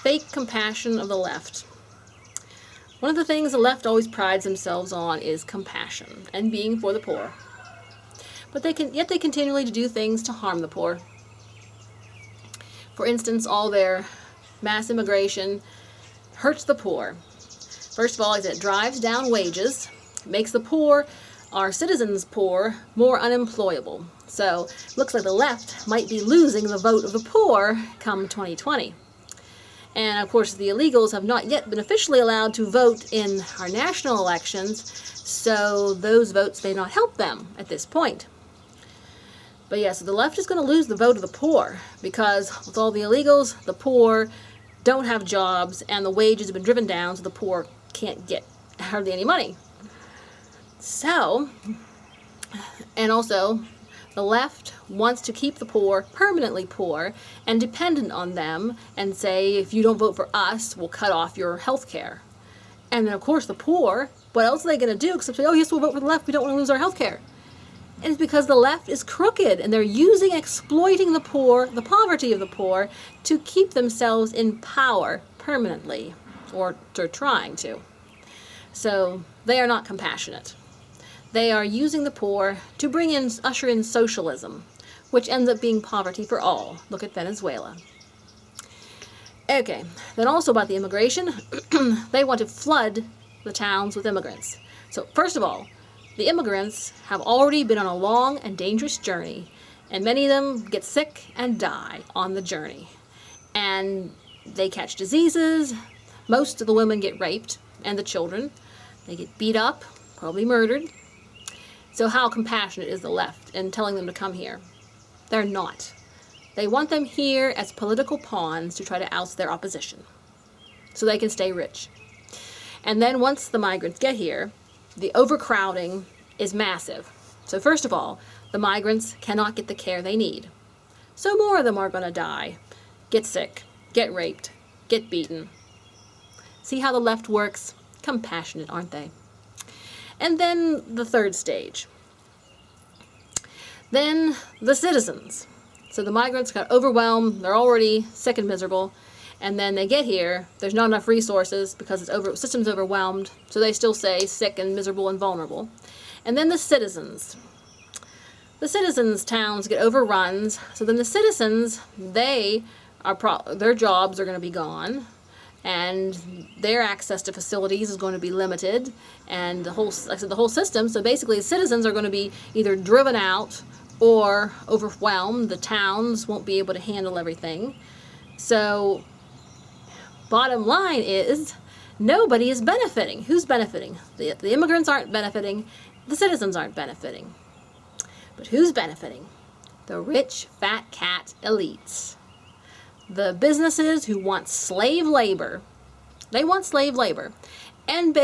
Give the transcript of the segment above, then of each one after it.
fake compassion of the left. One of the things the left always prides themselves on is compassion and being for the poor. But yet they continually do things to harm the poor. For instance, all their mass immigration hurts the poor. First of all, it drives down wages, makes the poor, our citizens poor, more unemployable. So it looks like the left might be losing the vote of the poor come 2020. And of course the illegals have not yet been officially allowed to vote in our national elections, so those votes may not help them at this point. But yes, the left is going to lose the vote of the poor because with all the illegals, the poor don't have jobs and the wages have been driven down, so the poor can't get hardly any money. So, and also, the left wants to keep the poor permanently poor and dependent on them and say, if you don't vote for us, we'll cut off your health care. And then, of course, the poor, what else are they going to do except say, oh, yes, we'll vote for the left, we don't want to lose our health care. And it's because the left is crooked and they're using, exploiting the poor, the poverty of the poor, to keep themselves in power permanently, or they're trying to. So they are not compassionate. They are using the poor to usher in socialism, which ends up being poverty for all. Look at Venezuela. Okay, then also about the immigration, they want to flood the towns with immigrants. So first of all, the immigrants have already been on a long and dangerous journey, and many of them get sick and die on the journey. And they catch diseases, most of the women get raped, and the children. They get beat up, probably murdered. So how compassionate is the left in telling them to come here? They're not. They want them here as political pawns to try to oust their opposition, so they can stay rich. And then once the migrants get here, the overcrowding is massive. So first of all, the migrants cannot get the care they need. So more of them are going to die, get sick, get raped, get beaten. See how the left works? Compassionate, aren't they? And then the third stage. Then the citizens. So the migrants got overwhelmed, they're already sick and miserable, and then they get here, there's not enough resources because the system's overwhelmed, so they still stay sick and miserable and vulnerable. And then the citizens. The citizens' towns get overruns, so then the citizens, their jobs are going to be gone, and their access to facilities is going to be limited, and the whole system, so basically the citizens are going to be either driven out or overwhelmed. The towns won't be able to handle everything. So bottom line is nobody is benefiting. Who's benefiting? The immigrants aren't benefiting, the citizens aren't benefiting. But who's benefiting? The rich, fat cat elites. The businesses who want slave labor. They want slave labor. And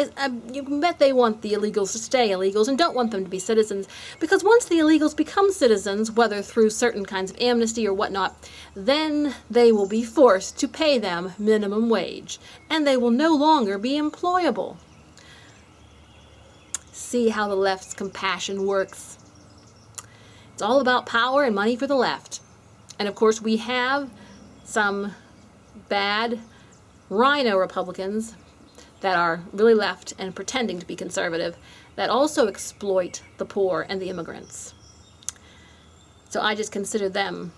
you can bet they want the illegals to stay illegals and don't want them to be citizens, because once the illegals become citizens, whether through certain kinds of amnesty or whatnot, then they will be forced to pay them minimum wage, and they will no longer be employable. See how the left's compassion works. It's all about power and money for the left. And of course we have some bad rhino Republicans that are really left and pretending to be conservative that also exploit the poor and the immigrants. So I just consider them,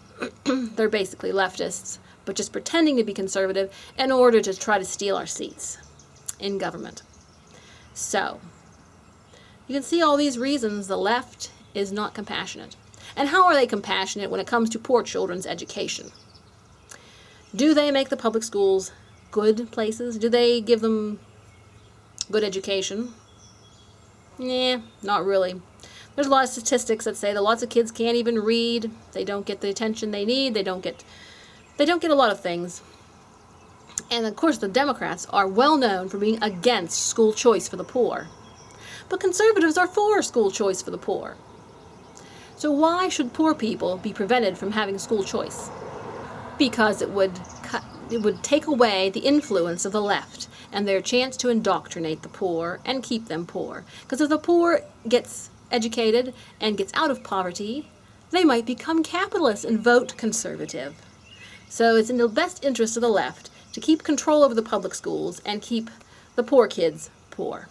they're basically leftists, but just pretending to be conservative in order to try to steal our seats in government. So you can see all these reasons the left is not compassionate. And how are they compassionate when it comes to poor children's education? Do they make the public schools good places? Do they give them good education? Nah, not really. There's a lot of statistics that say that lots of kids can't even read. They don't get the attention they need. They don't get a lot of things. And of course the Democrats are well known for being against school choice for the poor. But conservatives are for school choice for the poor. So why should poor people be prevented from having school choice? Because it would take away the influence of the left and their chance to indoctrinate the poor and keep them poor. Because if the poor gets educated and gets out of poverty, they might become capitalists and vote conservative. So it's in the best interest of the left to keep control over the public schools and keep the poor kids poor.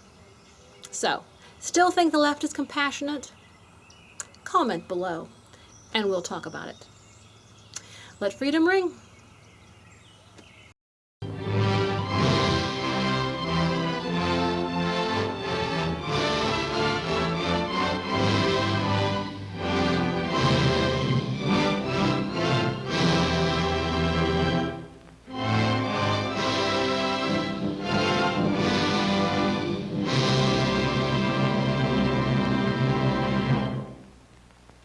So, still think the left is compassionate? Comment below, and we'll talk about it. Let freedom ring.